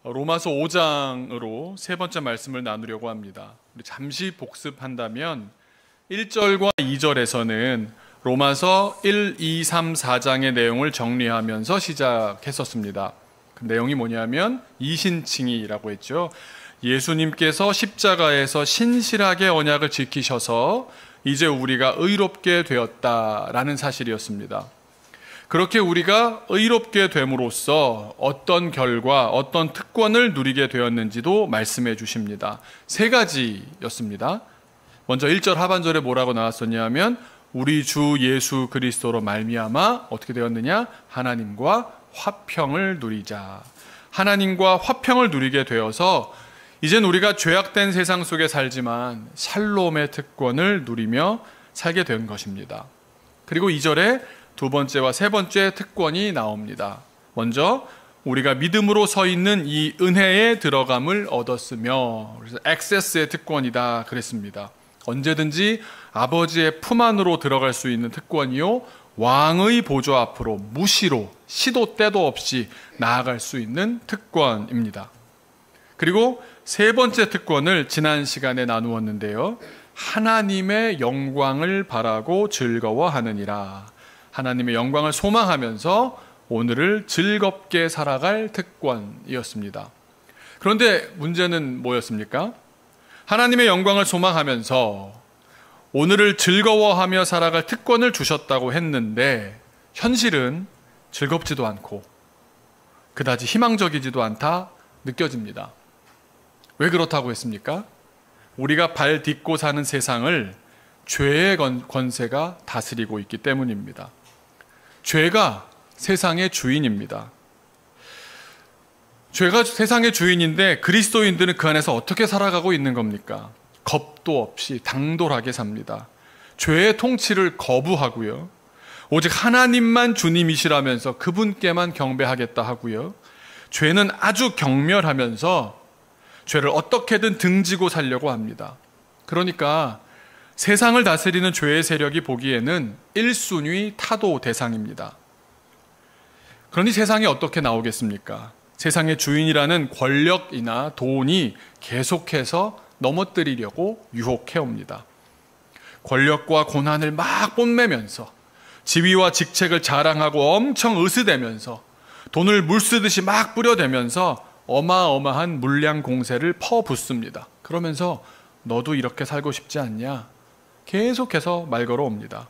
로마서 5장으로 세 번째 말씀을 나누려고 합니다. 우리 잠시 복습한다면 1절과 2절에서는 로마서 1, 2, 3, 4장의 내용을 정리하면서 시작했었습니다. 그 내용이 뭐냐면 이신칭이라고 했죠. 예수님께서 십자가에서 신실하게 언약을 지키셔서 이제 우리가 의롭게 되었다라는 사실이었습니다. 그렇게 우리가 의롭게 됨으로써 어떤 결과, 어떤 특권을 누리게 되었는지도 말씀해 주십니다. 세 가지였습니다. 먼저 1절 하반절에 뭐라고 나왔었냐면 우리 주 예수 그리스도로 말미암아 어떻게 되었느냐? 하나님과 화평을 누리자. 하나님과 화평을 누리게 되어서 이젠 우리가 죄악된 세상 속에 살지만 샬롬의 특권을 누리며 살게 된 것입니다. 그리고 2절에 두 번째와 세 번째 특권이 나옵니다. 먼저 우리가 믿음으로 서 있는 이 은혜에 들어감을 얻었으며, 그래서 액세스의 특권이다 그랬습니다. 언제든지 아버지의 품 안으로 들어갈 수 있는 특권이요, 왕의 보좌 앞으로 무시로 시도 때도 없이 나아갈 수 있는 특권입니다. 그리고 세 번째 특권을 지난 시간에 나누었는데요, 하나님의 영광을 바라고 즐거워하느니라. 하나님의 영광을 소망하면서 오늘을 즐겁게 살아갈 특권이었습니다. 그런데 문제는 뭐였습니까? 하나님의 영광을 소망하면서 오늘을 즐거워하며 살아갈 특권을 주셨다고 했는데 현실은 즐겁지도 않고 그다지 희망적이지도 않다 느껴집니다. 왜 그렇다고 했습니까? 우리가 발 딛고 사는 세상을 죄의 권세가 다스리고 있기 때문입니다. 죄가 세상의 주인입니다. 죄가 세상의 주인인데 그리스도인들은 그 안에서 어떻게 살아가고 있는 겁니까? 겁도 없이 당돌하게 삽니다. 죄의 통치를 거부하고요. 오직 하나님만 주님이시라면서 그분께만 경배하겠다 하고요. 죄는 아주 경멸하면서 죄를 어떻게든 등지고 살려고 합니다. 그러니까 세상을 다스리는 죄의 세력이 보기에는 1순위 타도 대상입니다. 그러니 세상이 어떻게 나오겠습니까? 세상의 주인이라는 권력이나 돈이 계속해서 넘어뜨리려고 유혹해옵니다. 권력과 고난을 막 뽐내면서 지위와 직책을 자랑하고 엄청 으스대면서 돈을 물쓰듯이 막 뿌려대면서 어마어마한 물량 공세를 퍼붓습니다. 그러면서 너도 이렇게 살고 싶지 않냐? 계속해서 말 걸어옵니다.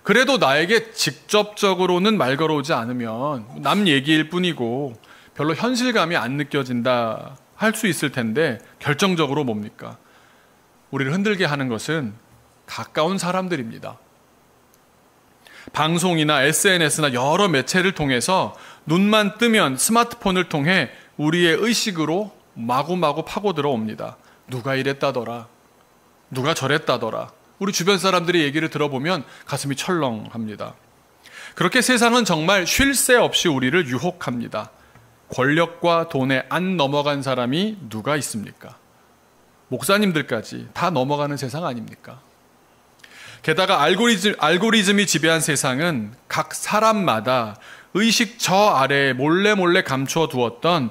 그래도 나에게 직접적으로는 말 걸어오지 않으면 남 얘기일 뿐이고 별로 현실감이 안 느껴진다 할 수 있을 텐데 결정적으로 뭡니까? 우리를 흔들게 하는 것은 가까운 사람들입니다. 방송이나 SNS나 여러 매체를 통해서 눈만 뜨면 스마트폰을 통해 우리의 의식으로 마구마구 파고들어 옵니다. 누가 이랬다더라. 누가 저랬다더라. 우리 주변 사람들의 얘기를 들어보면 가슴이 철렁합니다. 그렇게 세상은 정말 쉴 새 없이 우리를 유혹합니다. 권력과 돈에 안 넘어간 사람이 누가 있습니까? 목사님들까지 다 넘어가는 세상 아닙니까? 게다가 알고리즘이 지배한 세상은 각 사람마다 의식 저 아래에 몰래 감추어 두었던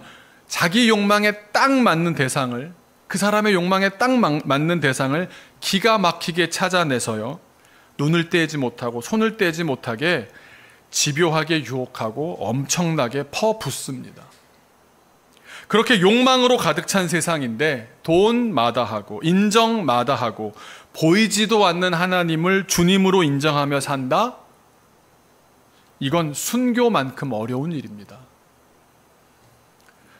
자기 욕망에 딱 맞는 대상을, 그 사람의 욕망에 딱 맞는 대상을 기가 막히게 찾아내서요, 눈을 떼지 못하고 손을 떼지 못하게 집요하게 유혹하고 엄청나게 퍼붓습니다. 그렇게 욕망으로 가득 찬 세상인데 돈 마다하고 인정 마다하고 보이지도 않는 하나님을 주님으로 인정하며 산다? 이건 순교만큼 어려운 일입니다.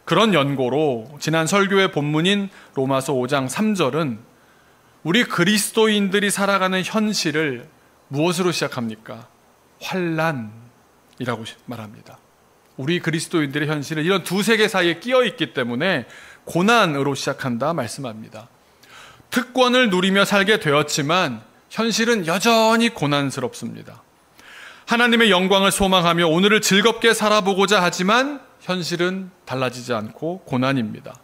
그런 연고로 지난 설교의 본문인 로마서 5장 3절은 우리 그리스도인들이 살아가는 현실을 무엇으로 시작합니까? 환난이라고 말합니다. 우리 그리스도인들의 현실은 이런 두 세계 사이에 끼어 있기 때문에 고난으로 시작한다 말씀합니다. 특권을 누리며 살게 되었지만 현실은 여전히 고난스럽습니다. 하나님의 영광을 소망하며 오늘을 즐겁게 살아보고자 하지만 현실은 달라지지 않고 고난입니다.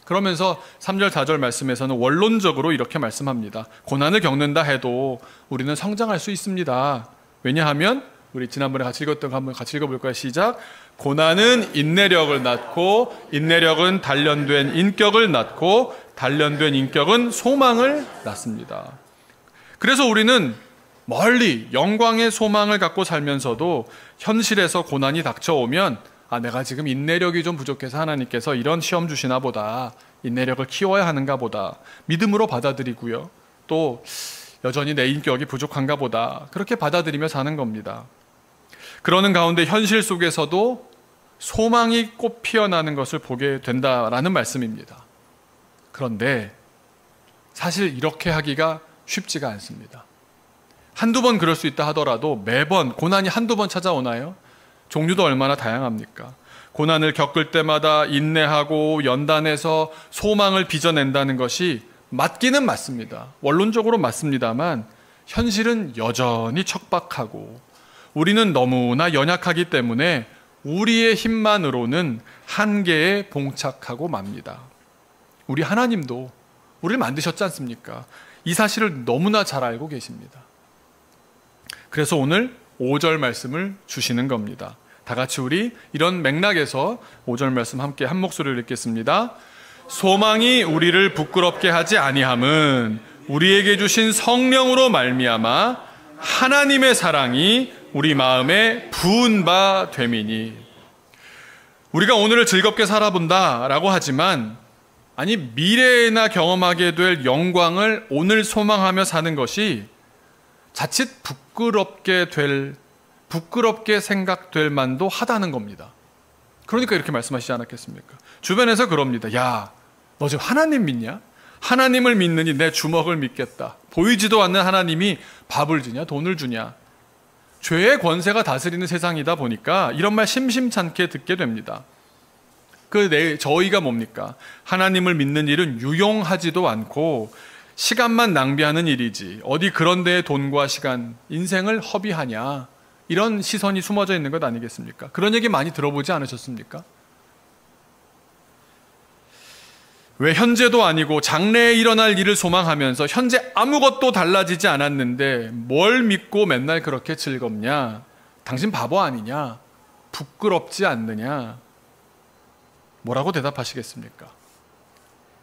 그러면서 3절, 4절 말씀에서는 원론적으로 이렇게 말씀합니다. 고난을 겪는다 해도 우리는 성장할 수 있습니다. 왜냐하면 우리 지난번에 같이 읽었던 거 한번 같이 읽어볼까요? 시작. 고난은 인내력을 낳고 인내력은 단련된 인격을 낳고 단련된 인격은 소망을 낳습니다. 그래서 우리는 멀리 영광의 소망을 갖고 살면서도 현실에서 고난이 닥쳐오면 내가 지금 인내력이 좀 부족해서 하나님께서 이런 시험 주시나 보다, 인내력을 키워야 하는가 보다 믿음으로 받아들이고요. 또 여전히 내 인격이 부족한가 보다 그렇게 받아들이며 사는 겁니다. 그러는 가운데 현실 속에서도 소망이 꽃 피어나는 것을 보게 된다라는 말씀입니다. 그런데 사실 이렇게 하기가 쉽지가 않습니다. 한두 번 그럴 수 있다 하더라도 매번 고난이 한두 번 찾아오나요? 종류도 얼마나 다양합니까? 고난을 겪을 때마다 인내하고 연단해서 소망을 빚어낸다는 것이 맞기는 맞습니다. 원론적으로 맞습니다만 현실은 여전히 척박하고 우리는 너무나 연약하기 때문에 우리의 힘만으로는 한계에 봉착하고 맙니다. 우리 하나님도 우리를 만드셨지 않습니까? 이 사실을 너무나 잘 알고 계십니다. 그래서 오늘 5절 말씀을 주시는 겁니다. 다 같이 우리 이런 맥락에서 5절 말씀 함께 한 목소리로 읽겠습니다. 소망이 우리를 부끄럽게 하지 아니함은 우리에게 주신 성령으로 말미암아 하나님의 사랑이 우리 마음에 부은 바 됨이니. 우리가 오늘을 즐겁게 살아본다라고 하지만 미래에나 경험하게 될 영광을 오늘 소망하며 사는 것이 자칫 부끄럽게 생각될 만도 하다는 겁니다. 그러니까 이렇게 말씀하시지 않았겠습니까? 주변에서 그럽니다. 야, 너 지금 하나님 믿냐? 하나님을 믿느니 내 주먹을 믿겠다. 보이지도 않는 하나님이 밥을 주냐 돈을 주냐. 죄의 권세가 다스리는 세상이다 보니까 이런 말 심심찮게 듣게 됩니다. 저희가 뭡니까? 하나님을 믿는 일은 유용하지도 않고 시간만 낭비하는 일이지 어디 그런 데에 돈과 시간, 인생을 허비하냐, 이런 시선이 숨어져 있는 것 아니겠습니까? 그런 얘기 많이 들어보지 않으셨습니까? 왜 현재도 아니고 장래에 일어날 일을 소망하면서 현재 아무것도 달라지지 않았는데 뭘 믿고 맨날 그렇게 즐겁냐? 당신 바보 아니냐? 부끄럽지 않느냐? 뭐라고 대답하시겠습니까?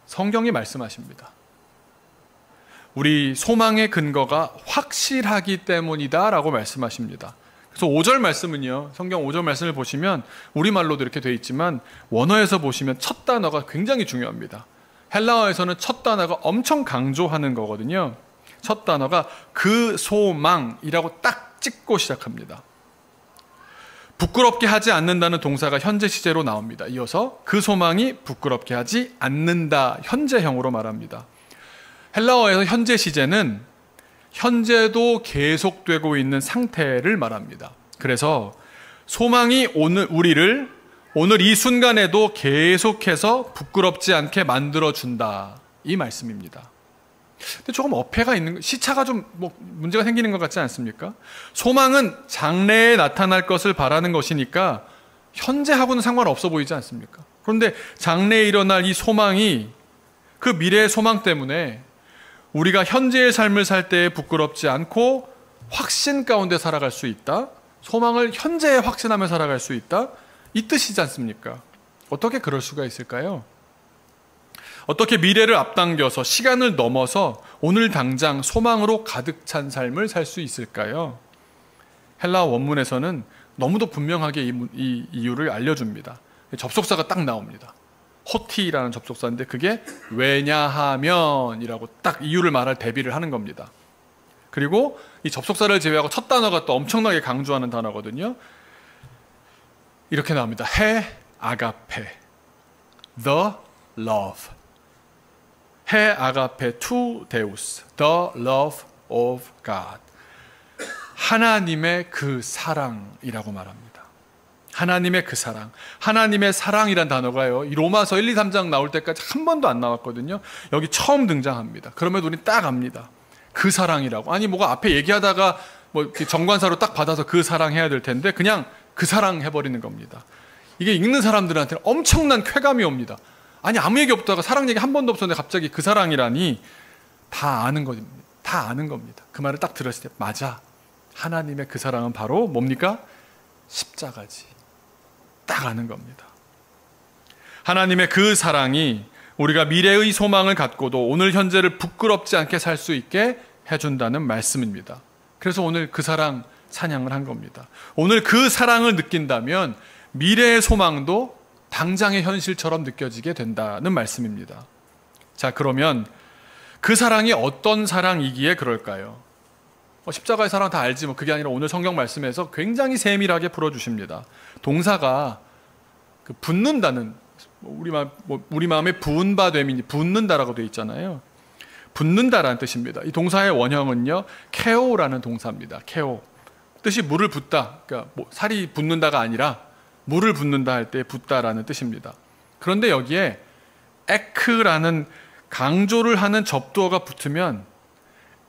성경이 말씀하십니다. 우리 소망의 근거가 확실하기 때문이다 라고 말씀하십니다. 그래서 5절 말씀은요, 성경 5절 말씀을 보시면 우리말로도 이렇게 되어 있지만 원어에서 보시면 첫 단어가 굉장히 중요합니다. 헬라어에서는 첫 단어가 엄청 강조하는 거거든요. 첫 단어가 그 소망이라고 딱 찍고 시작합니다. 부끄럽게 하지 않는다는 동사가 현재 시제로 나옵니다. 이어서 그 소망이 부끄럽게 하지 않는다, 현재형으로 말합니다. 헬라어에서 현재 시제는 현재도 계속되고 있는 상태를 말합니다. 그래서 소망이 오늘 이 순간에도 계속해서 부끄럽지 않게 만들어준다, 이 말씀입니다. 근데 조금 어폐가 있는, 시차가 좀 문제가 생기는 것 같지 않습니까? 소망은 장래에 나타날 것을 바라는 것이니까 현재하고는 상관없어 보이지 않습니까? 그런데 장래에 일어날 이 소망이 그 미래의 소망 때문에 우리가 현재의 삶을 살 때에 부끄럽지 않고 확신 가운데 살아갈 수 있다. 소망을 현재에 확신하며 살아갈 수 있다. 이 뜻이지 않습니까? 어떻게 그럴 수가 있을까요? 어떻게 미래를 앞당겨서 시간을 넘어서 오늘 당장 소망으로 가득 찬 삶을 살 수 있을까요? 헬라어 원문에서는 너무도 분명하게 이 이유를 알려줍니다. 접속사가 딱 나옵니다. 호티라는 접속사인데 그게 왜냐하면이라고 딱 이유를 말할 대비를 하는 겁니다. 그리고 이 접속사를 제외하고 첫 단어가 또 엄청나게 강조하는 단어거든요. 이렇게 나옵니다. 헤 아가페, the love. 헤 아가페 투 데우스, the love of God. 하나님의 그 사랑이라고 말합니다. 하나님의 그 사랑. 하나님의 사랑이란 단어가요, 이 로마서 1, 2, 3장 나올 때까지 한 번도 안 나왔거든요. 여기 처음 등장합니다. 그럼에도 우리 딱 압니다. 그 사랑이라고. 아니 뭐가 앞에 얘기하다가 정관사로 딱 받아서 그 사랑 해야 될 텐데 그냥 그 사랑 해버리는 겁니다. 이게 읽는 사람들한테는 엄청난 쾌감이 옵니다. 아니 아무 얘기 없다가 사랑 얘기 한 번도 없었는데 갑자기 그 사랑이라니, 다 아는 겁니다. 다 아는 겁니다. 그 말을 딱 들었을 때 맞아. 하나님의 그 사랑은 바로 뭡니까? 십자가지. 왔다가는 겁니다. 하나님의 그 사랑이 우리가 미래의 소망을 갖고도 오늘 현재를 부끄럽지 않게 살 수 있게 해준다는 말씀입니다. 그래서 오늘 그 사랑 찬양을 한 겁니다. 오늘 그 사랑을 느낀다면 미래의 소망도 당장의 현실처럼 느껴지게 된다는 말씀입니다. 자, 그러면 그 사랑이 어떤 사랑이기에 그럴까요? 십자가의 사랑 다 알지 그게 아니라 오늘 성경 말씀에서 굉장히 세밀하게 풀어주십니다. 동사가 그 붙는다는, 우리 마음에 부은 바 됨이니 붙는다라고 되어 있잖아요. 붙는다라는 뜻입니다. 이 동사의 원형은요, 케오라는 동사입니다. 케오. 뜻이 물을 붓다. 그러니까 살이 붙는다가 아니라 물을 붓는다 할 때 붓다라는 뜻입니다. 그런데 여기에 에크라는 강조를 하는 접두어가 붙으면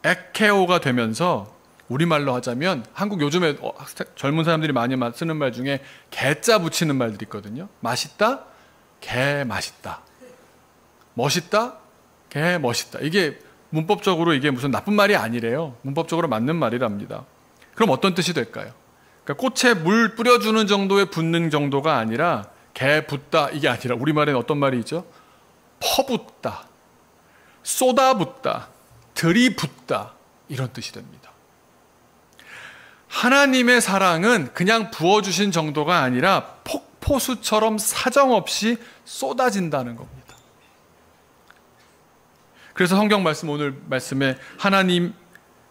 에케오가 되면서 우리말로 하자면 한국 요즘에 젊은 사람들이 많이 쓰는 말 중에 개자 붙이는 말들이 있거든요. 맛있다? 개 맛있다. 멋있다? 개 멋있다. 이게 문법적으로 이게 무슨 나쁜 말이 아니래요. 문법적으로 맞는 말이랍니다. 그럼 어떤 뜻이 될까요? 그러니까 꽃에 물 뿌려주는 정도의 붓는 정도가 아니라 개 붓다 이게 아니라 우리말에는 어떤 말이 있죠? 퍼붓다, 쏟아붓다, 들이붓다 이런 뜻이 됩니다. 하나님의 사랑은 그냥 부어주신 정도가 아니라 폭포수처럼 사정없이 쏟아진다는 겁니다. 그래서 성경 말씀 오늘 말씀에 하나님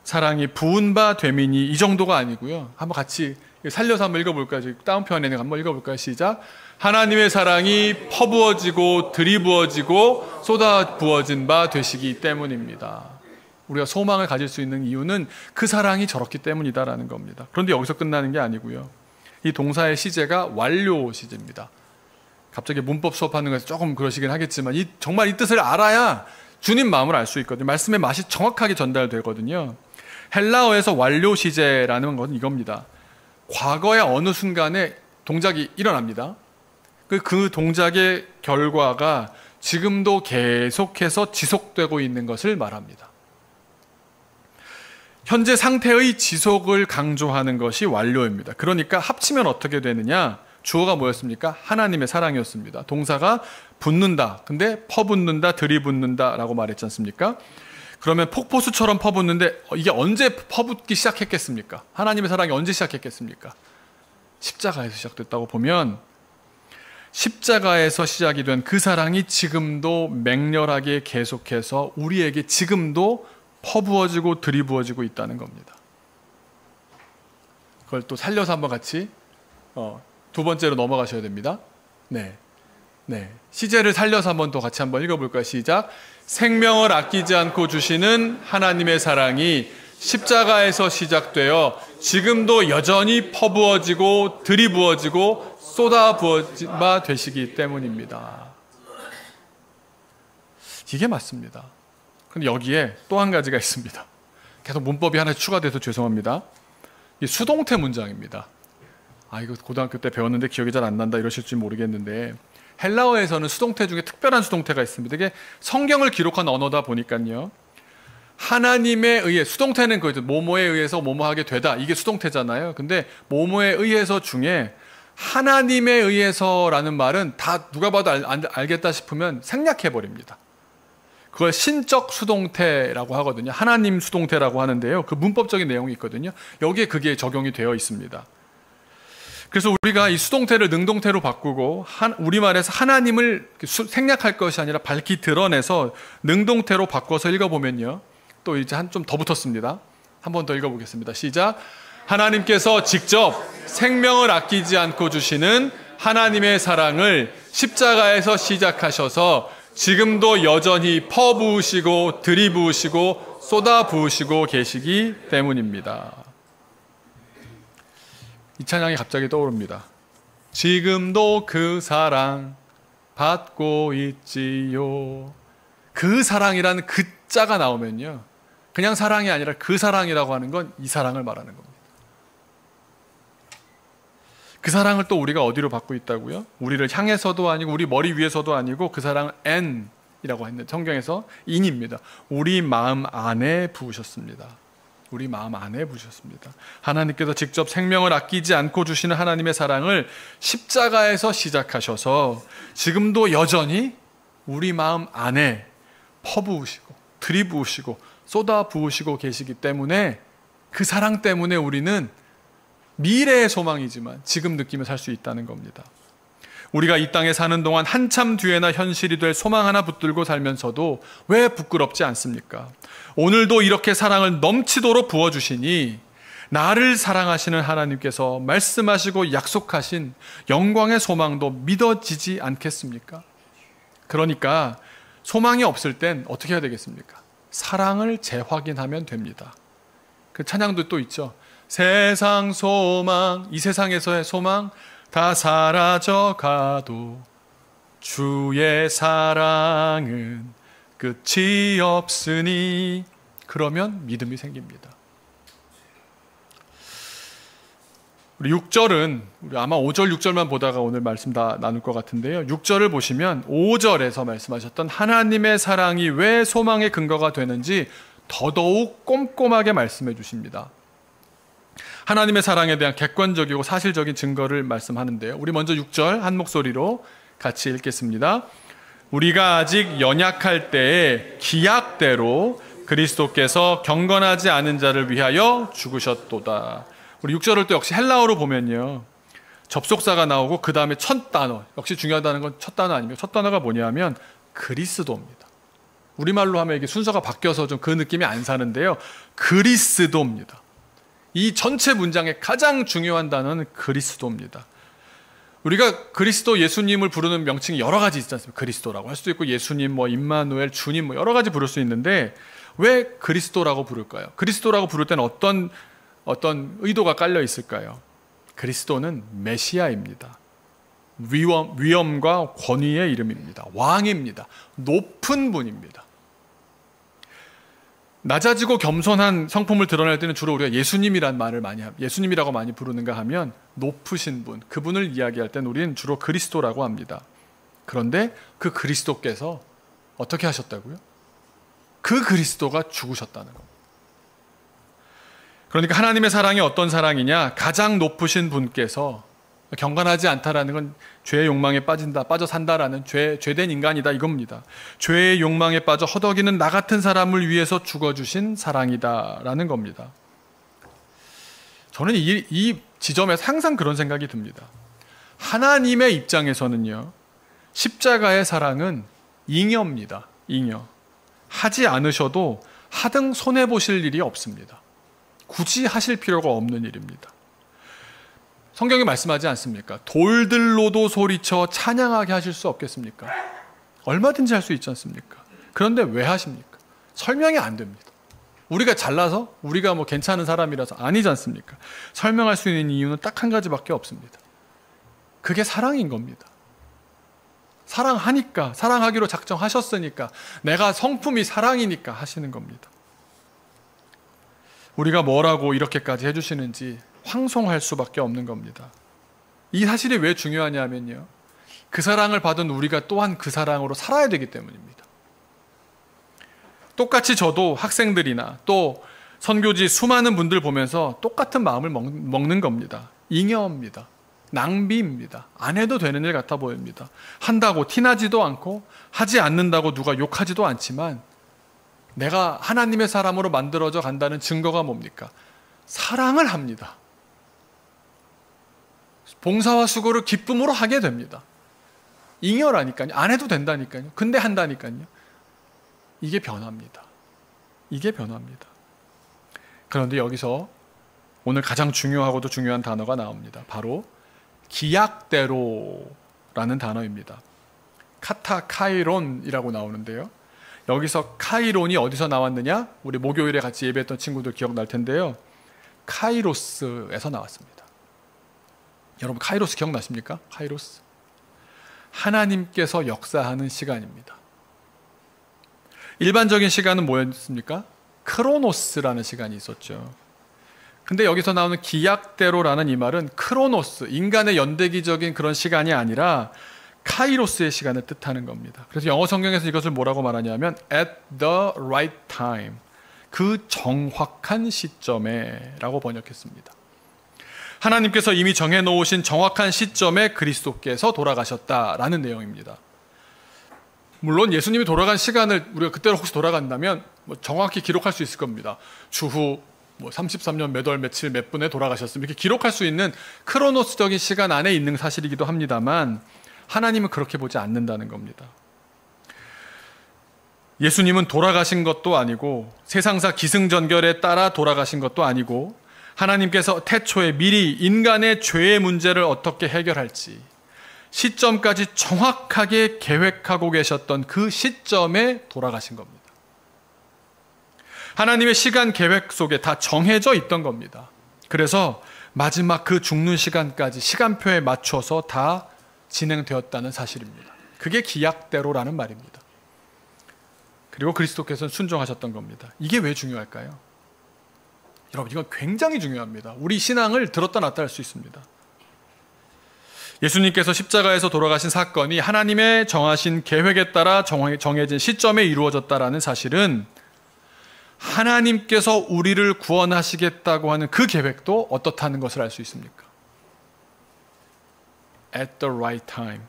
사랑이 부은 바 되미니 이 정도가 아니고요. 한번 같이 살려서 한번 읽어볼까요? 다운편에 한번 읽어볼까요? 시작. 하나님의 사랑이 퍼부어지고 들이부어지고 쏟아 부어진 바 되시기 때문입니다. 우리가 소망을 가질 수 있는 이유는 그 사랑이 저렇기 때문이다라는 겁니다. 그런데 여기서 끝나는 게 아니고요. 이 동사의 시제가 완료 시제입니다. 갑자기 문법 수업하는 것에서 조금 그러시긴 하겠지만 정말 이 뜻을 알아야 주님 마음을 알 수 있거든요. 말씀의 맛이 정확하게 전달되거든요. 헬라어에서 완료 시제라는 건 이겁니다. 과거의 어느 순간에 동작이 일어납니다. 그 동작의 결과가 지금도 계속해서 지속되고 있는 것을 말합니다. 현재 상태의 지속을 강조하는 것이 완료입니다. 그러니까 합치면 어떻게 되느냐? 주어가 뭐였습니까? 하나님의 사랑이었습니다. 동사가 붓는다. 근데 퍼붓는다, 들이붓는다 라고 말했지 않습니까? 그러면 폭포수처럼 퍼붓는데 이게 언제 퍼붓기 시작했겠습니까? 하나님의 사랑이 언제 시작했겠습니까? 십자가에서 시작됐다고 보면 십자가에서 시작이 된 그 사랑이 지금도 맹렬하게 계속해서 우리에게 지금도 퍼부어지고 들이부어지고 있다는 겁니다. 그걸 또 살려서 한번 같이 두 번째로 넘어가셔야 됩니다. 네. 시제를 살려서 한번 또 같이 한번 읽어볼까요? 시작. 생명을 아끼지 않고 주시는 하나님의 사랑이 십자가에서 시작되어 지금도 여전히 퍼부어지고 들이부어지고 쏟아부어지마 되시기 때문입니다. 이게 맞습니다. 그런데 여기에 또 한 가지가 있습니다. 계속 문법이 하나 추가돼서 죄송합니다. 이 수동태 문장입니다. 이거 고등학교 때 배웠는데 기억이 잘 안 난다 이러실지 모르겠는데 헬라어에서는 수동태 중에 특별한 수동태가 있습니다. 이게 성경을 기록한 언어다 보니까요. 하나님에 의해, 수동태는 그 뭐뭐에 의해서 뭐뭐하게 되다 이게 수동태잖아요. 근데 뭐뭐에 의해서 중에 하나님에 의해서라는 말은 다 누가 봐도 알겠다 싶으면 생략해버립니다. 그걸 신적 수동태라고 하거든요. 하나님 수동태라고 하는데요. 그 문법적인 내용이 있거든요. 여기에 그게 적용이 되어 있습니다. 그래서 우리가 이 수동태를 능동태로 바꾸고 우리말에서 하나님을 생략할 것이 아니라 밝히 드러내서 능동태로 바꿔서 읽어보면요. 또 이제 좀 더 붙었습니다. 한 번 더 읽어보겠습니다. 시작. 하나님께서 직접 생명을 아끼지 않고 주시는 하나님의 사랑을 십자가에서 시작하셔서 지금도 여전히 퍼부으시고 들이부으시고 쏟아부으시고 계시기 때문입니다. 이 찬양이 갑자기 떠오릅니다. 지금도 그 사랑 받고 있지요. 그 사랑이라는 그 자가 나오면요. 그냥 사랑이 아니라 그 사랑이라고 하는 건 이 사랑을 말하는 겁니다. 그 사랑을 또 우리가 어디로 받고 있다고요? 우리를 향해서도 아니고 우리 머리 위에서도 아니고 그 사랑을 N이라고 했는데 성경에서 인입니다. 우리 마음 안에 부으셨습니다. 우리 마음 안에 부으셨습니다. 하나님께서 직접 생명을 아끼지 않고 주시는 하나님의 사랑을 십자가에서 시작하셔서 지금도 여전히 우리 마음 안에 퍼부으시고 들이부으시고 쏟아부으시고 계시기 때문에 그 사랑 때문에 우리는 미래의 소망이지만 지금 느끼며 살 수 있다는 겁니다. 우리가 이 땅에 사는 동안 한참 뒤에나 현실이 될 소망 하나 붙들고 살면서도 왜 부끄럽지 않습니까? 오늘도 이렇게 사랑을 넘치도록 부어주시니 나를 사랑하시는 하나님께서 말씀하시고 약속하신 영광의 소망도 믿어지지 않겠습니까? 그러니까 소망이 없을 땐 어떻게 해야 되겠습니까? 사랑을 재확인하면 됩니다. 그 찬양도 또 있죠. 세상 소망, 이 세상에서의 소망 다 사라져가도 주의 사랑은 끝이 없으니, 그러면 믿음이 생깁니다. 우리 6절은 우리 아마 5절 6절만 보다가 오늘 말씀 다 나눌 것 같은데요. 6절을 보시면 5절에서 말씀하셨던 하나님의 사랑이 왜 소망의 근거가 되는지 더더욱 꼼꼼하게 말씀해 주십니다. 하나님의 사랑에 대한 객관적이고 사실적인 증거를 말씀하는데요. 우리 먼저 6절 한 목소리로 같이 읽겠습니다. 우리가 아직 연약할 때에 기약대로 그리스도께서 경건하지 않은 자를 위하여 죽으셨도다. 우리 6절을 또 역시 헬라어로 보면요, 접속사가 나오고 그 다음에 첫 단어, 역시 중요하다는 건 첫 단어 아닙니까? 첫 단어가 뭐냐면 그리스도입니다. 우리말로 하면 이게 순서가 바뀌어서 좀 그 느낌이 안 사는데요, 그리스도입니다. 이 전체 문장의 가장 중요한 단어는 그리스도입니다. 우리가 그리스도 예수님을 부르는 명칭이 여러 가지 있지 않습니까? 그리스도라고 할 수도 있고 예수님, 뭐 임마누엘, 주님, 뭐 여러 가지 부를 수 있는데 왜 그리스도라고 부를까요? 그리스도라고 부를 때는 어떤 의도가 깔려 있을까요? 그리스도는 메시아입니다. 위엄과 권위의 이름입니다. 왕입니다. 높은 분입니다. 낮아지고 겸손한 성품을 드러낼 때는 주로 우리가 예수님이란 말을 예수님이라고 많이 부르는가 하면 높으신 분, 그분을 이야기할 때는 우리는 주로 그리스도라고 합니다. 그런데 그 그리스도께서 어떻게 하셨다고요? 그 그리스도가 죽으셨다는 겁니다. 그러니까 하나님의 사랑이 어떤 사랑이냐? 가장 높으신 분께서, 경건하지 않다라는 건 죄의 욕망에 빠져 산다라는 죄된 인간이다 이겁니다. 죄의 욕망에 빠져 허덕이는 나 같은 사람을 위해서 죽어주신 사랑이다라는 겁니다. 저는 이 지점에서 항상 그런 생각이 듭니다. 하나님의 입장에서는요, 십자가의 사랑은 잉여입니다. 잉여. 하지 않으셔도 하등 손해보실 일이 없습니다. 굳이 하실 필요가 없는 일입니다. 성경이 말씀하지 않습니까? 돌들로도 소리쳐 찬양하게 하실 수 없겠습니까? 얼마든지 할 수 있지 않습니까? 그런데 왜 하십니까? 설명이 안 됩니다. 우리가 잘나서? 우리가 뭐 괜찮은 사람이라서? 아니지 않습니까? 설명할 수 있는 이유는 딱 한 가지밖에 없습니다. 그게 사랑인 겁니다. 사랑하니까, 사랑하기로 작정하셨으니까, 내가 성품이 사랑이니까 하시는 겁니다. 우리가 뭐라고 이렇게까지 해주시는지 황송할 수밖에 없는 겁니다. 이 사실이 왜 중요하냐면요, 그 사랑을 받은 우리가 또한 그 사랑으로 살아야 되기 때문입니다. 똑같이 저도 학생들이나 또 선교지 수많은 분들 보면서 똑같은 마음을 먹는 겁니다. 잉여입니다. 낭비입니다. 안 해도 되는 일 같아 보입니다. 한다고 티나지도 않고 하지 않는다고 누가 욕하지도 않지만 내가 하나님의 사람으로 만들어져 간다는 증거가 뭡니까? 사랑을 합니다. 봉사와 수고를 기쁨으로 하게 됩니다. 잉여라니까요. 안 해도 된다니까요. 근데 한다니까요. 이게 변화입니다. 이게 변화입니다. 그런데 여기서 오늘 가장 중요하고도 중요한 단어가 나옵니다. 바로 기약대로라는 단어입니다. 카타카이론이라고 나오는데요. 여기서 카이론이 어디서 나왔느냐? 우리 목요일에 같이 예배했던 친구들 기억날 텐데요. 카이로스에서 나왔습니다. 여러분 카이로스 기억나십니까? 카이로스. 하나님께서 역사하는 시간입니다. 일반적인 시간은 뭐였습니까? 크로노스라는 시간이 있었죠. 근데 여기서 나오는 기약대로라는 이 말은 크로노스, 인간의 연대기적인 그런 시간이 아니라 카이로스의 시간을 뜻하는 겁니다. 그래서 영어 성경에서 이것을 뭐라고 말하냐면 at the right time, 그 정확한 시점에 라고 번역했습니다. 하나님께서 이미 정해놓으신 정확한 시점에 그리스도께서 돌아가셨다라는 내용입니다. 물론 예수님이 돌아간 시간을 우리가 그때로 혹시 돌아간다면 정확히 기록할 수 있을 겁니다. 주후 33년 몇 월 며칠 몇 분에 돌아가셨습니다. 이렇게 기록할 수 있는 크로노스적인 시간 안에 있는 사실이기도 합니다만 하나님은 그렇게 보지 않는다는 겁니다. 예수님은 돌아가신 것도 아니고 세상사 기승전결에 따라 돌아가신 것도 아니고 하나님께서 태초에 미리 인간의 죄의 문제를 어떻게 해결할지 시점까지 정확하게 계획하고 계셨던 그 시점에 돌아가신 겁니다. 하나님의 시간 계획 속에 다 정해져 있던 겁니다. 그래서 마지막 그 죽는 시간까지 시간표에 맞춰서 다 진행되었다는 사실입니다. 그게 기약대로라는 말입니다. 그리고 그리스도께서는 순종하셨던 겁니다. 이게 왜 중요할까요? 여러분, 이건 굉장히 중요합니다. 우리 신앙을 들었다 놨다 할 수 있습니다. 예수님께서 십자가에서 돌아가신 사건이 하나님의 정하신 계획에 따라 정해진 시점에 이루어졌다라는 사실은 하나님께서 우리를 구원하시겠다고 하는 그 계획도 어떻다는 것을 알 수 있습니까? At the right time.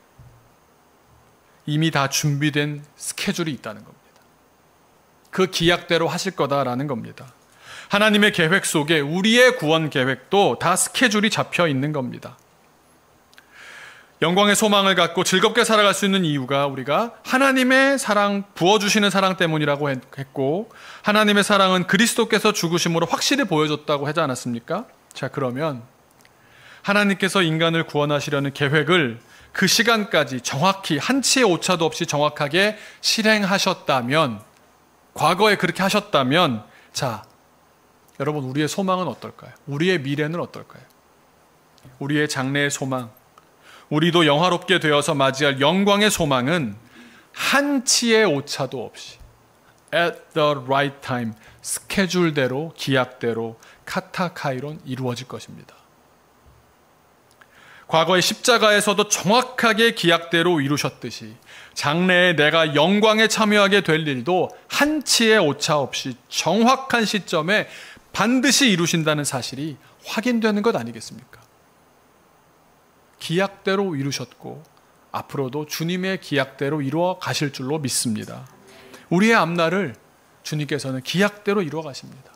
이미 다 준비된 스케줄이 있다는 겁니다. 그 기약대로 하실 거다라는 겁니다. 하나님의 계획 속에 우리의 구원 계획도 다 스케줄이 잡혀 있는 겁니다. 영광의 소망을 갖고 즐겁게 살아갈 수 있는 이유가 우리가 하나님의 사랑, 부어주시는 사랑 때문이라고 했고 하나님의 사랑은 그리스도께서 죽으심으로 확실히 보여줬다고 하지 않았습니까? 자, 그러면 하나님께서 인간을 구원하시려는 계획을 그 시간까지 정확히 한치의 오차도 없이 정확하게 실행하셨다면, 과거에 그렇게 하셨다면, 자, 여러분, 우리의 소망은 어떨까요? 우리의 미래는 어떨까요? 우리의 장래의 소망, 우리도 영화롭게 되어서 맞이할 영광의 소망은 한치의 오차도 없이 at the right time, 스케줄대로, 기약대로, 카타카이론 이루어질 것입니다. 과거의 십자가에서도 정확하게 기약대로 이루셨듯이 장래에 내가 영광에 참여하게 될 일도 한치의 오차 없이 정확한 시점에 반드시 이루신다는 사실이 확인되는 것 아니겠습니까? 기약대로 이루셨고 앞으로도 주님의 기약대로 이루어 가실 줄로 믿습니다. 우리의 앞날을 주님께서는 기약대로 이루어 가십니다.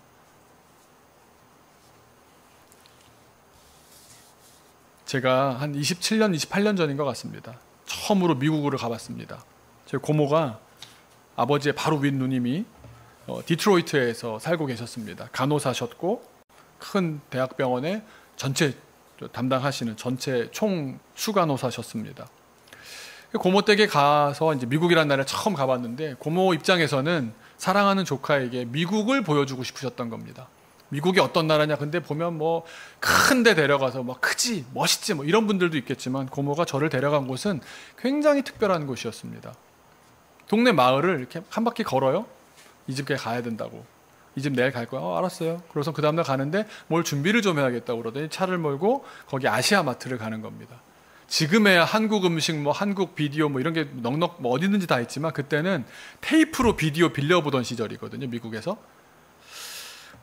제가 한 27년, 28년 전인 것 같습니다. 처음으로 미국으로 가봤습니다. 저희 고모가 아버지의 바로 윗 누님이 디트로이트에서 살고 계셨습니다. 간호사셨고 큰 대학병원에 전체 담당하시는 전체 총 수간호사셨습니다. 고모 댁에 가서 이제 미국이라는 나라에 처음 가봤는데 고모 입장에서는 사랑하는 조카에게 미국을 보여주고 싶으셨던 겁니다. 미국이 어떤 나라냐? 근데 보면 뭐 큰데 데려가서 뭐 크지, 멋있지 뭐 이런 분들도 있겠지만 고모가 저를 데려간 곳은 굉장히 특별한 곳이었습니다. 동네 마을을 이렇게 한 바퀴 걸어요. 이 집에 가야 된다고. 이 집 내일 갈 거야. 알았어요. 그래서 그 다음날 가는데 뭘 준비를 좀 해야겠다고 그러더니 차를 몰고 거기 아시아 마트를 가는 겁니다. 지금에야 한국 음식, 뭐 한국 비디오 뭐 이런 게 넉넉 뭐 어디든지 다 있지만 그때는 테이프로 비디오 빌려보던 시절이거든요. 미국에서.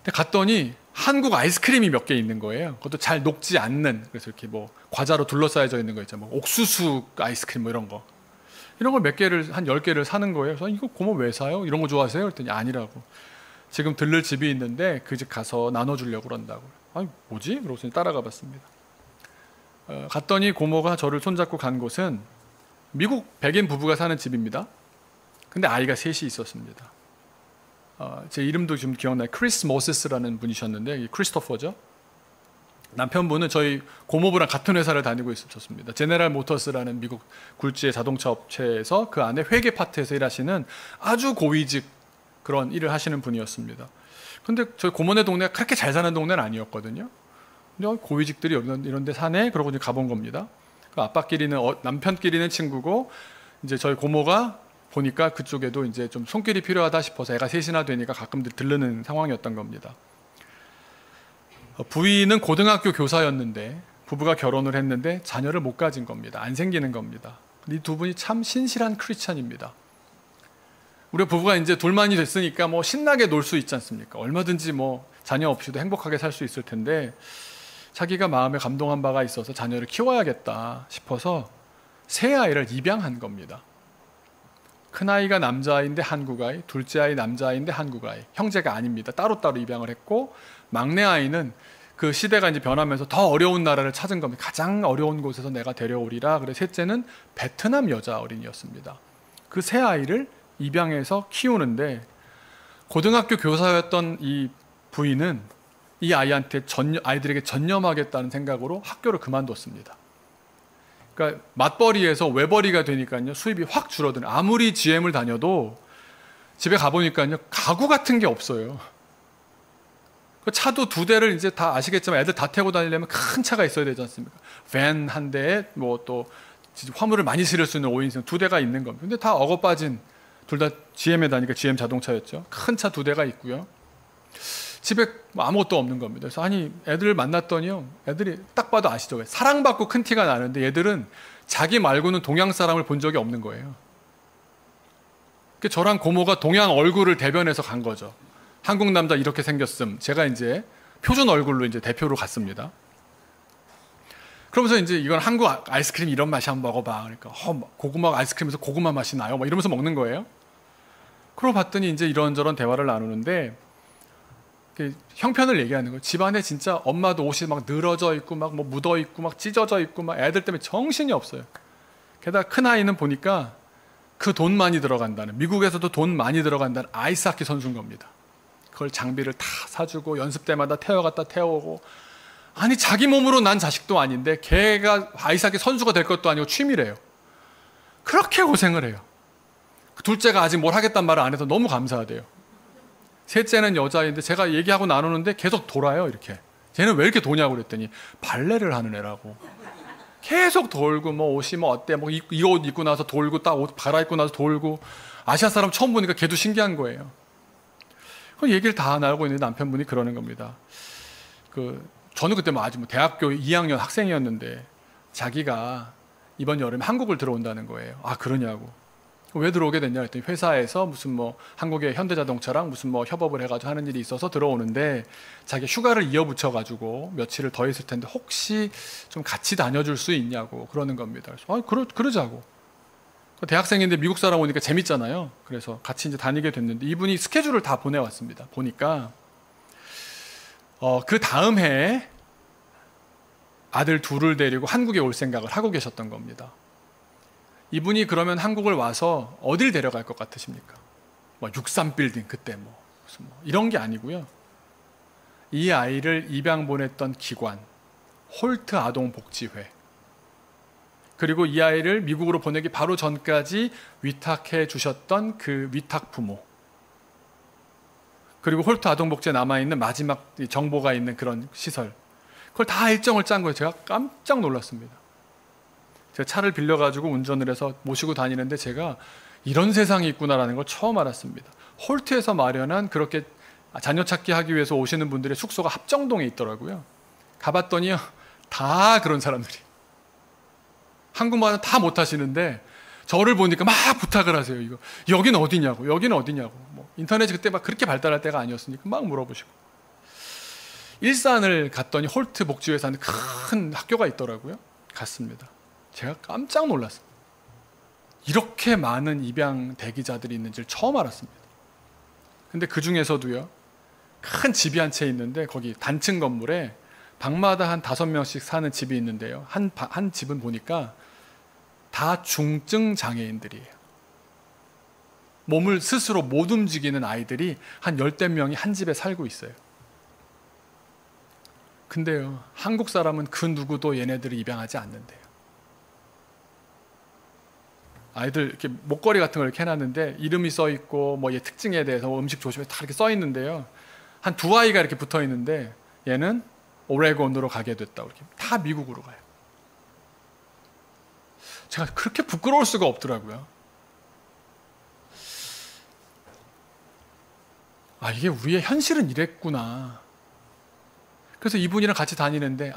근데 갔더니 한국 아이스크림이 몇 개 있는 거예요. 그것도 잘 녹지 않는, 그래서 이렇게 뭐 과자로 둘러싸여져 있는 거 있잖아요. 뭐 옥수수 아이스크림 뭐 이런 거. 이런 걸 몇 개를, 한 10개를 사는 거예요. 그래서 이거 고모 왜 사요? 이런 거 좋아하세요? 그랬더니 아니라고. 지금 들를 집이 있는데 그 집 가서 나눠주려고 그런다고. 아니 뭐지? 그러고서 따라가 봤습니다. 갔더니 고모가 저를 손잡고 간 곳은 미국 백인 부부가 사는 집입니다. 근데 아이가 셋이 있었습니다. 제 이름도 지금 기억나요. 크리스 모세스라는 분이셨는데 크리스토퍼죠. 남편분은 저희 고모부랑 같은 회사를 다니고 있었습니다. 제네럴 모터스라는 미국 굴지의 자동차 업체에서 그 안에 회계 파트에서 일하시는 아주 고위직 그런 일을 하시는 분이었습니다. 근데 저희 고모네 동네가 그렇게 잘 사는 동네는 아니었거든요. 근데 고위직들이 이런 데 사네? 그러고 이제 가본 겁니다. 그 아빠끼리는, 남편끼리는 친구고, 이제 저희 고모가 보니까 그쪽에도 이제 좀 손길이 필요하다 싶어서 애가 셋이나 되니까 가끔 들르는 상황이었던 겁니다. 부인은 고등학교 교사였는데 부부가 결혼을 했는데 자녀를 못 가진 겁니다. 안 생기는 겁니다. 이 두 분이 참 신실한 크리스찬입니다. 우리 부부가 이제 둘만이 됐으니까 뭐 신나게 놀 수 있지 않습니까? 얼마든지 뭐 자녀 없이도 행복하게 살 수 있을 텐데 자기가 마음에 감동한 바가 있어서 자녀를 키워야겠다 싶어서 세 아이를 입양한 겁니다. 큰아이가 남자아이인데 한국아이, 둘째아이 남자아이인데 한국아이. 형제가 아닙니다. 따로따로 입양을 했고 막내 아이는 그 시대가 이제 변하면서 더 어려운 나라를 찾은 겁니다. 가장 어려운 곳에서 내가 데려오리라. 그래서 셋째는 베트남 여자 어린이였습니다. 그 세 아이를 입양해서 키우는데 고등학교 교사였던 이 부인은 이 아이들에게 전념하겠다는 생각으로 학교를 그만뒀습니다. 그러니까 맞벌이에서 외벌이가 되니까요 수입이 확 줄어드는. 아무리 GM을 다녀도 집에 가보니까요 가구 같은 게 없어요. 그 차도 두 대를 이제 다 아시겠지만 애들 다 태우고 다니려면 큰 차가 있어야 되지 않습니까? 밴 한 대에 뭐 또 화물을 많이 실을 수 있는 5인승 두 대가 있는 겁니다. 근데 다 억어빠진, 둘 다 GM에 다니까 GM 자동차였죠. 큰 차 두 대가 있고요. 집에 아무것도 없는 겁니다. 그래서 아니 애들을 만났더니요 애들이 딱 봐도 아시죠? 왜? 사랑받고 큰 티가 나는데 얘들은 자기 말고는 동양 사람을 본 적이 없는 거예요. 저랑 고모가 동양 얼굴을 대변해서 간 거죠. 한국 남자 이렇게 생겼음. 제가 이제 표준 얼굴로 이제 대표로 갔습니다. 그러면서 이제 이건 한국 아이스크림 이런 맛이 한번 먹어봐. 그러니까 고구마 아이스크림에서 고구마 맛이 나요. 막 이러면서 먹는 거예요. 그러고 봤더니 이제 이런저런 대화를 나누는데 형편을 얘기하는 거예요. 집안에 진짜 엄마도 옷이 막 늘어져 있고 막 뭐 묻어 있고 막 찢어져 있고 막 애들 때문에 정신이 없어요. 게다가 큰 아이는 보니까 그 돈 많이 들어간다는, 미국에서도 돈 많이 들어간다는 아이스하키 선수인 겁니다. 그걸 장비를 다 사주고 연습 때마다 태워갔다 태워오고. 아니 자기 몸으로 난 자식도 아닌데 걔가 아이스하키 선수가 될 것도 아니고 취미래요. 그렇게 고생을 해요. 둘째가 아직 뭘 하겠다는 말을 안 해서 너무 감사하대요. 셋째는 여자인데 제가 얘기하고 나누는데 계속 돌아요. 이렇게. 쟤는 왜 이렇게 도냐고 그랬더니 발레를 하는 애라고. 계속 돌고 뭐 옷이 뭐 어때 뭐 이 옷 입고 나서 돌고 딱 옷 갈아입고 나서 돌고. 아시아 사람 처음 보니까 걔도 신기한 거예요. 그 얘기를 다 나누고 있는데 남편분이 그러는 겁니다. 저는 그때 뭐 아직 뭐 대학교 2학년 학생이었는데 자기가 이번 여름에 한국을 들어온다는 거예요. 아 그러냐고. 왜 들어오게 됐냐 했더니 회사에서 무슨 뭐 한국의 현대자동차랑 무슨 뭐 협업을 해가지고 하는 일이 있어서 들어오는데 자기 휴가를 이어붙여 가지고 며칠을 더 있을 텐데 혹시 좀 같이 다녀줄 수 있냐고 그러는 겁니다. 그래서 그러자고. 대학생인데 미국 사람 오니까 재밌잖아요. 그래서 같이 이제 다니게 됐는데 이분이 스케줄을 다 보내왔습니다. 보니까 그 다음 해에 아들 둘을 데리고 한국에 올 생각을 하고 계셨던 겁니다. 이분이 그러면 한국을 와서 어딜 데려갈 것 같으십니까? 뭐 63빌딩 그때 무슨 이런 게 아니고요. 이 아이를 입양 보냈던 기관 홀트 아동복지회, 그리고 이 아이를 미국으로 보내기 바로 전까지 위탁해 주셨던 그 위탁 부모, 그리고 홀트 아동복지에 남아있는 마지막 정보가 있는 그런 시설, 그걸 다 일정을 짠 거예요. 제가 깜짝 놀랐습니다. 제가 차를 빌려가지고 운전을 해서 모시고 다니는데 제가 이런 세상이 있구나라는 걸 처음 알았습니다. 홀트에서 마련한 그렇게 자녀 찾기 하기 위해서 오시는 분들의 숙소가 합정동에 있더라고요. 가봤더니요 다 그런 사람들이 한국말은 다 못하시는데 저를 보니까 막 부탁을 하세요. 이거 여기는 어디냐고, 여기는 어디냐고. 뭐 인터넷이 그때 막 그렇게 발달할 때가 아니었으니까 막 물어보시고. 일산을 갔더니 홀트 복지회에서 하는 큰 학교가 있더라고요. 갔습니다. 제가 깜짝 놀랐어요. 이렇게 많은 입양 대기자들이 있는지를 처음 알았습니다. 근데 그 중에서도요 큰 집이 한 채 있는데 거기 단층 건물에 방마다 한 5명씩 사는 집이 있는데요. 한 집은 보니까 다 중증 장애인들이에요. 몸을 스스로 못 움직이는 아이들이 한 10명이 한 집에 살고 있어요. 근데요 한국 사람은 그 누구도 얘네들을 입양하지 않는데요. 아이들 이렇게 목걸이 같은 걸 이렇게 해놨는데 이름이 써 있고 뭐 얘 특징에 대해서 음식 조심해 다 이렇게 써 있는데요. 한 2아이가 이렇게 붙어 있는데 얘는 오레곤으로 가게 됐다고. 이렇게 다 미국으로 가요. 제가 그렇게 부끄러울 수가 없더라고요. 아 이게 우리의 현실은 이랬구나. 그래서 이분이랑 같이 다니는데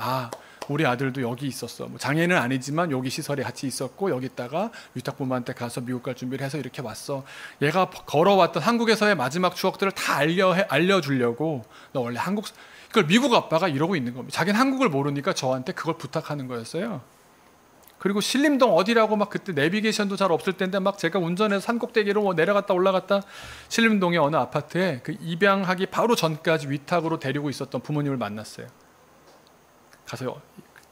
우리 아들도 여기 있었어. 뭐 장애는 아니지만 여기 시설에 같이 있었고 여기다가 위탁부모한테 가서 미국 갈 준비를 해서 이렇게 왔어. 얘가 걸어왔던 한국에서의 마지막 추억들을 다 알려주려고 너 원래 한국 그걸 미국 아빠가 이러고 있는 겁니다. 자기는 한국을 모르니까 저한테 그걸 부탁하는 거였어요. 그리고 신림동 어디라고 막 그때 내비게이션도 잘 없을 때인데 막 제가 운전해서 산꼭대기로 뭐 내려갔다 올라갔다 신림동의 어느 아파트에 그 입양하기 바로 전까지 위탁으로 데리고 있었던 부모님을 만났어요. 가서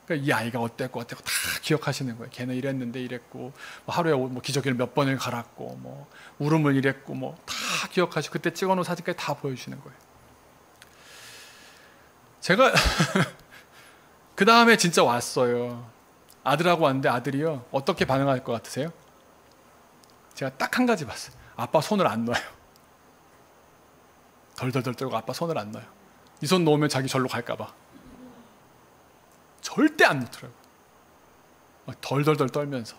그러니까 이 아이가 어땠고 다 기억하시는 거예요. 걔는 이랬는데 이랬고 뭐 하루에 뭐 기저귀를 몇 번을 갈았고 뭐 울음을 이랬고 뭐 다 기억하시고 그때 찍어놓은 사진까지 다 보여주시는 거예요. 제가 그 다음에 진짜 왔어요. 아들하고 왔는데 아들이요 어떻게 반응할 것 같으세요? 제가 딱 한 가지 봤어요. 아빠 손을 안 놔요. 덜덜덜 떨고 아빠 손을 안 놔요. 이 손 놓으면 자기 절로 갈까 봐. 절대 안 놓더라고요. 막 덜덜덜 떨면서.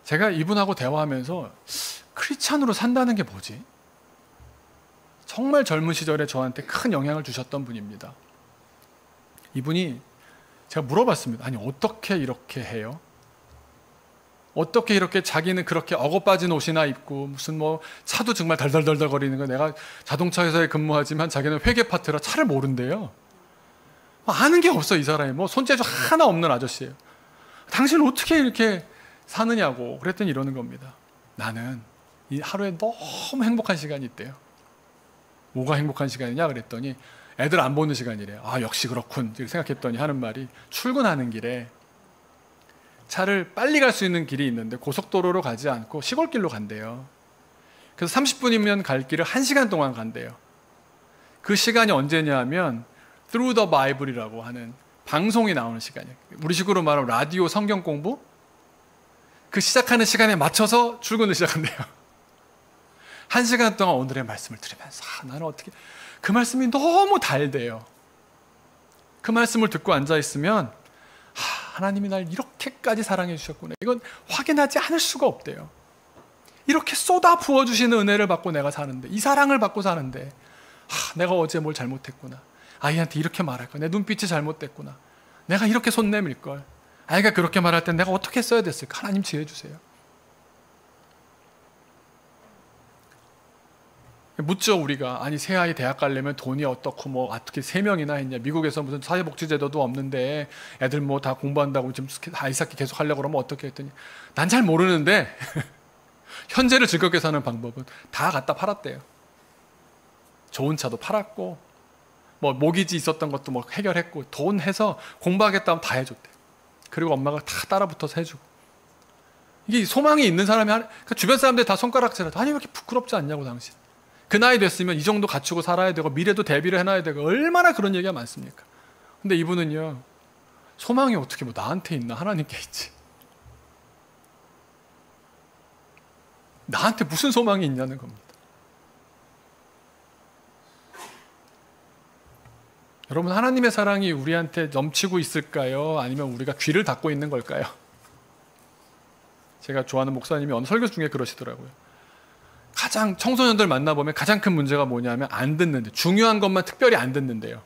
제가 이분하고 대화하면서 크리스찬으로 산다는 게 뭐지? 정말 젊은 시절에 저한테 큰 영향을 주셨던 분입니다. 이분이 제가 물어봤습니다. 아니 어떻게 이렇게 해요? 어떻게 이렇게 자기는 그렇게 억어빠진 옷이나 입고 무슨 뭐 차도 정말 덜덜덜덜 거리는 거 내가 자동차 회사에 근무하지만 자기는 회계 파트라 차를 모른대요. 아는 게 없어 이 사람이. 뭐 손재주 하나 없는 아저씨예요. 당신은 어떻게 이렇게 사느냐고 그랬더니 이러는 겁니다. 나는 이 하루에 너무 행복한 시간이 있대요. 뭐가 행복한 시간이냐 그랬더니 애들 안 보는 시간이래요. 아 역시 그렇군 이렇게 생각했더니 하는 말이 출근하는 길에 차를 빨리 갈 수 있는 길이 있는데 고속도로로 가지 않고 시골길로 간대요. 그래서 30분이면 갈 길을 1시간 동안 간대요. 그 시간이 언제냐 하면 Through the Bible이라고 하는 방송이 나오는 시간이에요. 우리식으로 말하면 라디오 성경 공부? 그 시작하는 시간에 맞춰서 출근을 시작한대요. 1시간 동안 오늘의 말씀을 들으면서 나는 어떻게 그 말씀이 너무 달대요. 그 말씀을 듣고 앉아있으면 하나님이 날 이렇게까지 사랑해 주셨구나. 이건 확인하지 않을 수가 없대요. 이렇게 쏟아 부어주시는 은혜를 받고 내가 사는데 이 사랑을 받고 사는데 내가 어제 뭘 잘못했구나. 아이한테 이렇게 말할 걸. 내 눈빛이 잘못됐구나. 내가 이렇게 손 내밀 걸. 아이가 그렇게 말할 때 내가 어떻게 써야 됐을까. 하나님 지혜 주세요. 묻죠 우리가. 아니 새아이 대학 가려면 돈이 어떻고 뭐 어떻게 3명이나 했냐. 미국에서 무슨 사회복지제도도 없는데 애들 뭐 다 공부한다고 지금 아이 쌓기 계속 하려고 그러면 어떻게 했더니 난 잘 모르는데 현재를 즐겁게 사는 방법은 다 갖다 팔았대요. 좋은 차도 팔았고 뭐 모기지 있었던 것도 뭐 해결했고 돈 해서 공부하겠다면 다 해줬대. 그리고 엄마가 다 따라붙어서 해주고. 이게 소망이 있는 사람이 그러니까 주변 사람들이 다 손가락질하다. 아니 왜 이렇게 부끄럽지 않냐고 당신. 그 나이 됐으면 이 정도 갖추고 살아야 되고 미래도 대비를 해놔야 되고 얼마나 그런 얘기가 많습니까? 근데 이분은요 소망이 어떻게 뭐 나한테 있나 하나님께 있지. 나한테 무슨 소망이 있냐는 겁니다. 여러분 하나님의 사랑이 우리한테 넘치고 있을까요? 아니면 우리가 귀를 닫고 있는 걸까요? 제가 좋아하는 목사님이 어느 설교 중에 그러시더라고요. 가장 청소년들 만나보면 가장 큰 문제가 뭐냐면 안 듣는데 중요한 것만 특별히 안 듣는데요.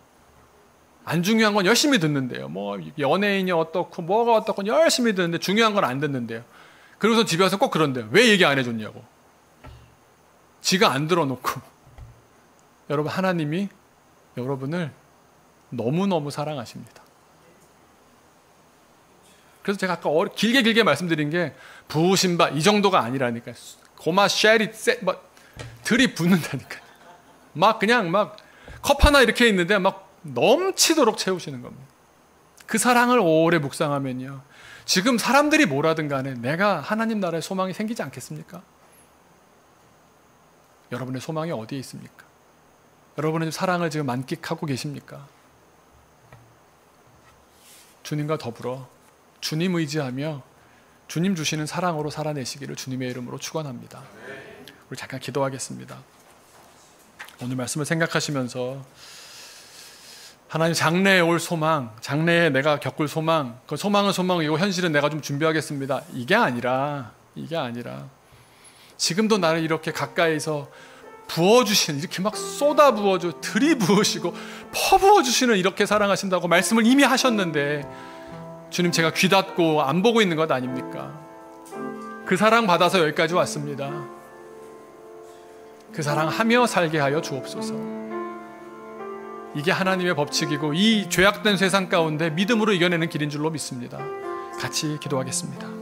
안 중요한 건 열심히 듣는데요. 뭐 연예인이 어떻고 뭐가 어떻고 열심히 듣는데 중요한 건 안 듣는데요. 그래서 집에 와서 꼭 그런데요. 왜 얘기 안 해줬냐고. 지가 안 들어놓고. 여러분 하나님이 여러분을 너무너무 사랑하십니다. 그래서 제가 아까 길게 말씀드린 게 부으신 바 이 정도가 아니라니까요. 고마 쉐리 막 들이붓는다니까요. 막 그냥 막 컵 하나 이렇게 있는데 막 넘치도록 채우시는 겁니다. 그 사랑을 오래 묵상하면요. 지금 사람들이 뭐라든 간에 내가 하나님 나라의 소망이 생기지 않겠습니까? 여러분의 소망이 어디에 있습니까? 여러분의 사랑을 지금 만끽하고 계십니까? 주님과 더불어 주님 의지하며 주님 주시는 사랑으로 살아내시기를 주님의 이름으로 축원합니다. 우리 잠깐 기도하겠습니다. 오늘 말씀을 생각하시면서 하나님 장래에 올 소망, 장래에 내가 겪을 소망, 그 소망은 소망이고 현실은 내가 좀 준비하겠습니다. 이게 아니라 지금도 나를 이렇게 가까이서 부어주시는, 이렇게 막 쏟아 부어줘, 들이부으시고 퍼부어주시는, 이렇게 사랑하신다고 말씀을 이미 하셨는데 주님, 제가 귀 닫고 안 보고 있는 것 아닙니까? 그 사랑 받아서 여기까지 왔습니다. 그 사랑하며 살게 하여 주옵소서. 이게 하나님의 법칙이고 이 죄악된 세상 가운데 믿음으로 이겨내는 길인 줄로 믿습니다. 같이 기도하겠습니다.